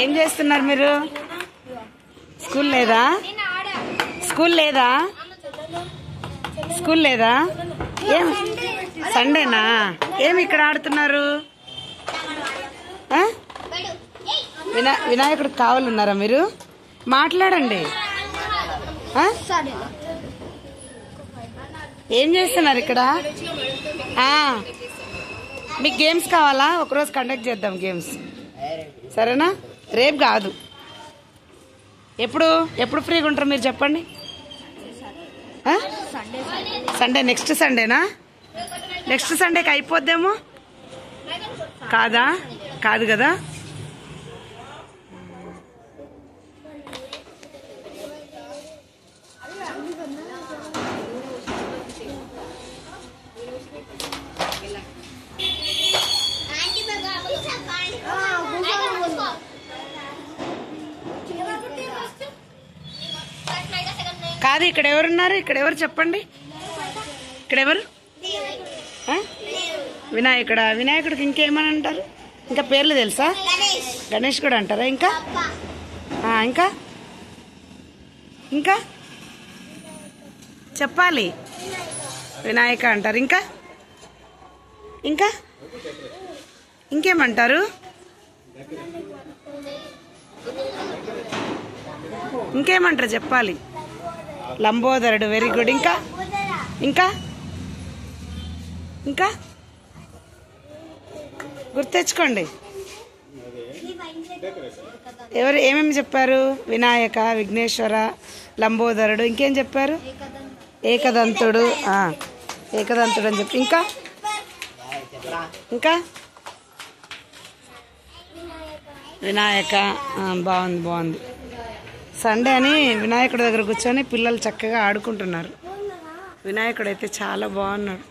ఏం చేస్తున్నారు మీరు? స్కూల్ లేదా? స్కూల్ లేదా? స్కూల్ లేదా? ఏం సండేనా? ఏమి ఇక్కడ ఆడుతున్నారు? వినాయకుడు కావాలన్నారా మీరు? మాట్లాడండి. ఏం చేస్తున్నారు ఇక్కడ? మీకు గేమ్స్ కావాలా? ఒకరోజు కండక్ట్ చేద్దాం గేమ్స్, సరేనా? రేపు కాదు, ఎప్పుడు ఫ్రీగా ఉంటారు మీరు చెప్పండి. సండే, నెక్స్ట్ సండేనా? నెక్స్ట్ సండేకి అయిపోద్దేమో. కాదు కదా. కాదు, ఇక్కడ ఎవరున్నారు? ఇక్కడ ఎవరు చెప్పండి? ఇక్కడ ఎవరు? వినాయకుడికి ఇంకేమని అంటారు? ఇంకా పేర్లు తెలుసా? గణేష్ కూడా అంటారా? ఇంకా ఇంకా ఇంకా చెప్పాలి. వినాయక అంటారు. ఇంకా ఇంకేమంటారు? ఇంకేమంటారు చెప్పాలి. లంబోదరుడు, వెరీ గుడ్. ఇంకా ఇంకా ఇంకా గుర్తెచ్చుకోండి. ఎవరు ఏమేమి చెప్పారు? వినాయక, విఘ్నేశ్వర, లంబోదరుడు, ఇంకేం చెప్పారు? ఏకదంతుడు అని చెప్పి ఇంకా వినాయక. బాగుంది. సండే అని వినాయకుడి దగ్గర కూర్చొని పిల్లలు చక్కగా ఆడుకుంటున్నారు. వినాయకుడు అయితే చాలా బాగున్నాడు.